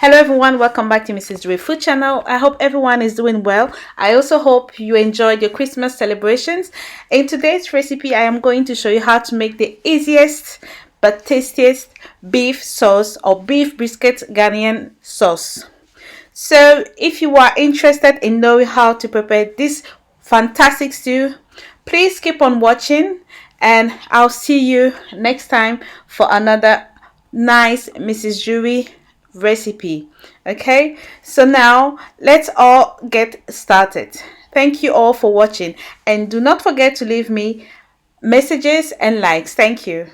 Hello everyone, welcome back to Mrs. Drewryous Food Channel. I hope everyone is doing well. I also hope you enjoyed your Christmas celebrations. In today's recipe, I am going to show you how to make the easiest but tastiest beef sauce or beef brisket Ghanaian sauce. So if you are interested in knowing how to prepare this fantastic stew, please keep on watching and I'll see you next time for another nice Mrs. Drewryous recipe. Okay, so now let's all get started. Thank you all for watching and do not forget to leave me messages and likes. Thank you.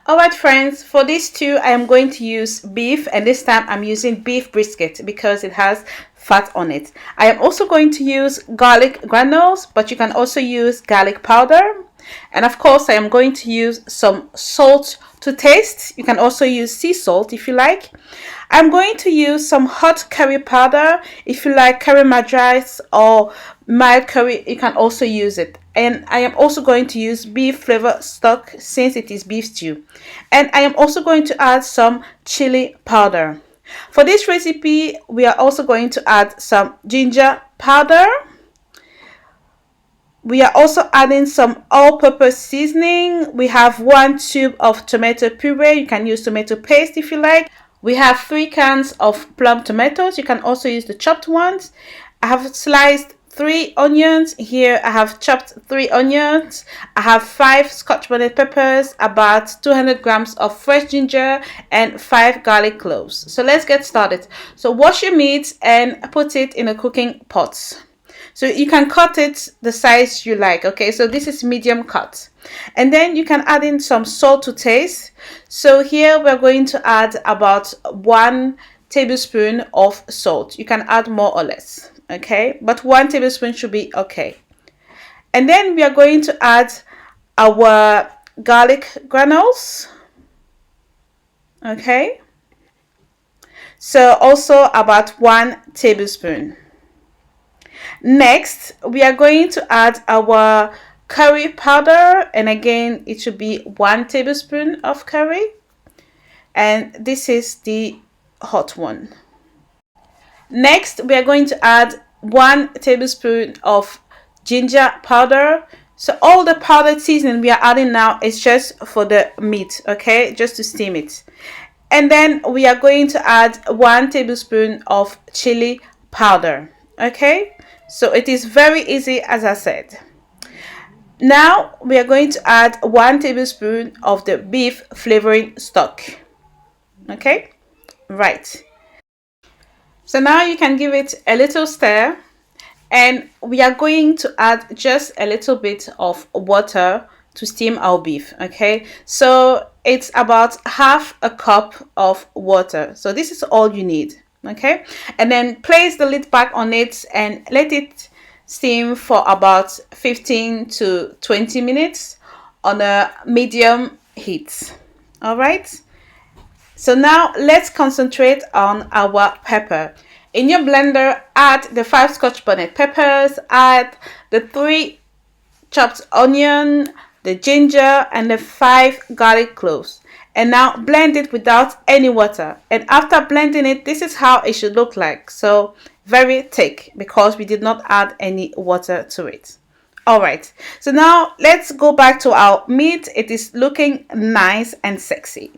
Alright friends, for this stew I am going to use beef, and this time I'm using beef brisket because it has fat on it. I am also going to use garlic granules, but you can also use garlic powder. And of course I am going to use some salt to taste. You can also use sea salt if you like. I'm going to use some hot curry powder. If you like curry madras or mild curry, you can also use it. And I am also going to use beef flavor stock since it is beef stew. And I am also going to add some chili powder. For this recipe, we are also going to add some ginger powder. We are also adding some all-purpose seasoning. We have 1 tube of tomato puree. You can use tomato paste if you like. We have 3 cans of plum tomatoes. You can also use the chopped ones. I have sliced 3 onions. Here I have chopped 3 onions. I have 5 scotch bonnet peppers, about 200 grams of fresh ginger, and 5 garlic cloves. So let's get started. So wash your meat and put it in a cooking pot. So you can cut it the size you like. Okay, so this is medium cut. And then you can add in some salt to taste. So here we're going to add about 1 tablespoon of salt. You can add more or less, okay, but 1 tablespoon should be okay. And then we are going to add our garlic granules, okay, so also about 1 tablespoon. Next, we are going to add our curry powder, and again it should be 1 tablespoon of curry, and this is the hot one. Next, we are going to add 1 tablespoon of ginger powder. So all the powdered seasoning we are adding now is just for the meat, okay, just to steam it. And then we are going to add 1 tablespoon of chili powder, okay. So it is very easy, as I said. Now we are going to add 1 tablespoon of the beef flavoring stock, okay, right. So now you can give it a little stir, and we are going to add just a little bit of water to steam our beef, okay. So it's about half a cup of water. So this is all you need, okay. And then place the lid back on it and let it steam for about 15 to 20 minutes on a medium heat. All right, so now let's concentrate on our pepper. In your blender, add the 5 scotch bonnet peppers, add the 3 chopped onion, the ginger, and the 5 garlic cloves. And now blend it without any water. And after blending it, this is how it should look like. So very thick, because we did not add any water to it. All right, so now let's go back to our meat. It is looking nice and sexy.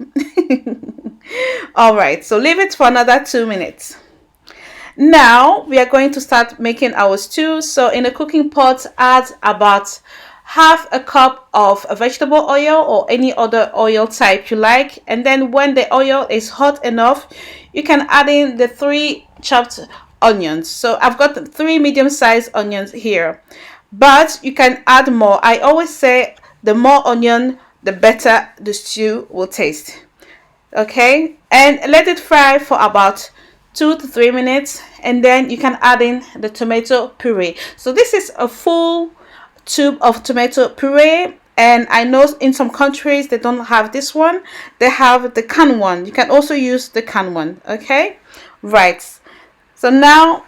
All right, so leave it for another 2 minutes. Now we are going to start making our stew. So in a cooking pot, add about half a cup of vegetable oil or any other oil type you like. And then when the oil is hot enough, you can add in the 3 chopped onions. So I've got 3 medium-sized onions here, but you can add more. I always say the more onion, the better the stew will taste, okay. And let it fry for about 2 to 3 minutes, and then you can add in the tomato puree. So this is a full tube of tomato puree, and I know in some countries they don't have this one. They have the can one. You can also use the can one, okay, right. So now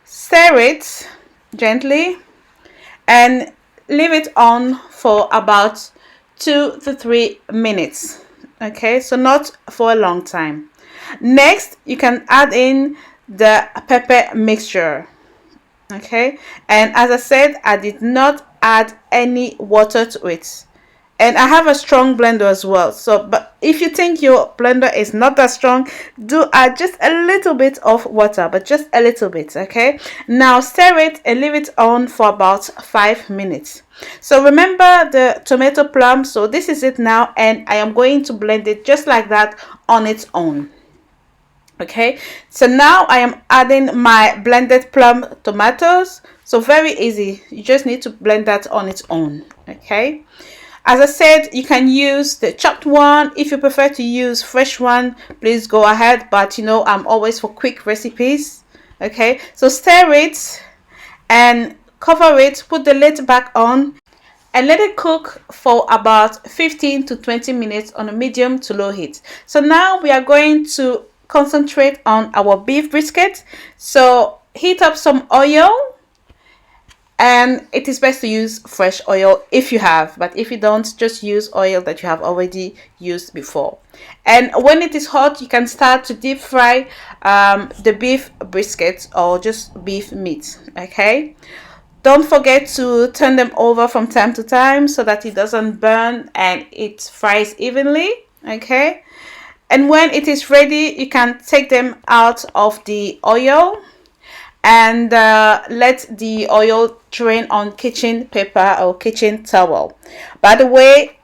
stir it gently and leave it on for about 2 to 3 minutes, okay, so not for a long time. Next, you can add in the pepper mixture. Okay, and as I said, I did not add any water to it, and I have a strong blender as well. So but if you think your blender is not that strong, do add just a little bit of water, but just a little bit. Okay, now stir it and leave it on for about 5 minutes. So remember the tomato plum, so this is it now, and I am going to blend it just like that on its own. Okay, so now I am adding my blended plum tomatoes. So very easy, you just need to blend that on its own. Okay, as I said, you can use the chopped one. If you prefer to use fresh one, please go ahead, but you know I'm always for quick recipes. Okay, so stir it and cover it, put the lid back on, and let it cook for about 15 to 20 minutes on a medium to low heat. So now we are going to concentrate on our beef brisket. So heat up some oil, and it is best to use fresh oil if you have, but if you don't, just use oil that you have already used before. And when it is hot, you can start to deep fry the beef brisket or just beef meat. Okay, don't forget to turn them over from time to time so that it doesn't burn and it fries evenly. Okay, and when it is ready, you can take them out of the oil and let the oil drain on kitchen paper or kitchen towel. By the way,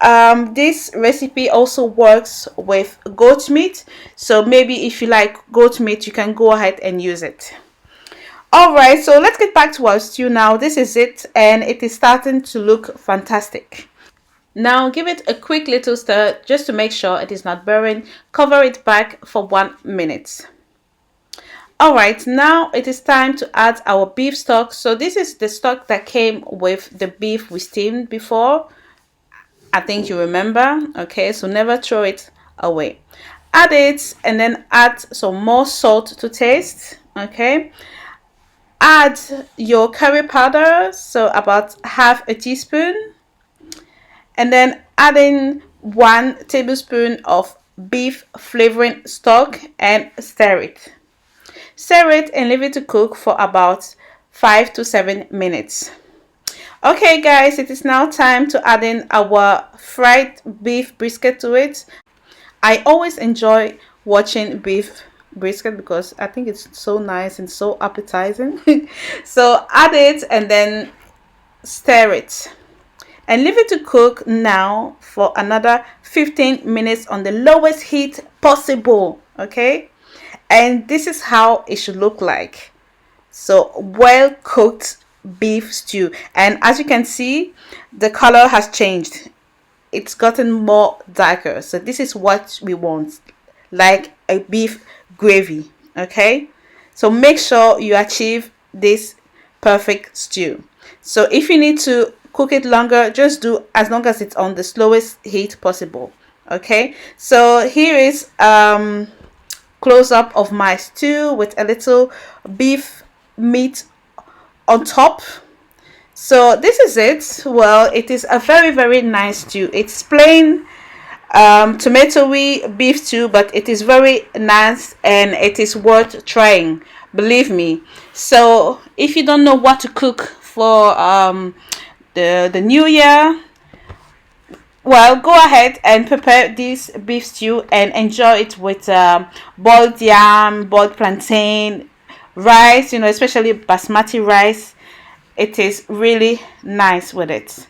this recipe also works with goat meat, so maybe if you like goat meat, you can go ahead and use it. Alright, so let's get back to our stew now. This is it, and it is starting to look fantastic. Now give it a quick little stir just to make sure it is not burning. Cover it back for 1 minute. Alright, now it is time to add our beef stock. So this is the stock that came with the beef we steamed before. I think you remember. Okay, so never throw it away. Add it and then add some more salt to taste. Okay, add your curry powder, so about half a teaspoon, and then add in 1 tablespoon of beef flavoring stock and stir it. Stir it and leave it to cook for about 5 to 7 minutes. Okay guys, it is now time to add in our fried beef brisket to it. I always enjoy watching beef brisket because I think it's so nice and so appetizing. So add it and then stir it and leave it to cook now for another 15 minutes on the lowest heat possible. Okay, and this is how it should look like. So well cooked beef stew, and as you can see, the color has changed. It's gotten more darker, so this is what we want, like a beef gravy. Okay, so make sure you achieve this perfect stew. So if you need to cook it longer, just do as long as it's on the slowest heat possible. Okay, so here is close up of my stew with a little beef meat on top. So this is it. Well, it is a very nice stew. It's plain tomatoey beef stew, but it is very nice and it is worth trying, believe me. So if you don't know what to cook for the new year, well, go ahead and prepare this beef stew and enjoy it with boiled yam, boiled plantain, rice, you know, especially basmati rice. It is really nice with it.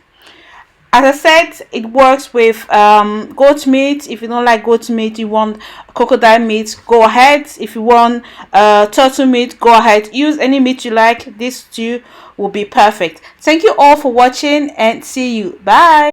As I said, it works with goat meat. If you don't like goat meat, you want crocodile meat, go ahead. If you want turtle meat, go ahead. Use any meat you like. This stew will be perfect. Thank you all for watching and see you. Bye.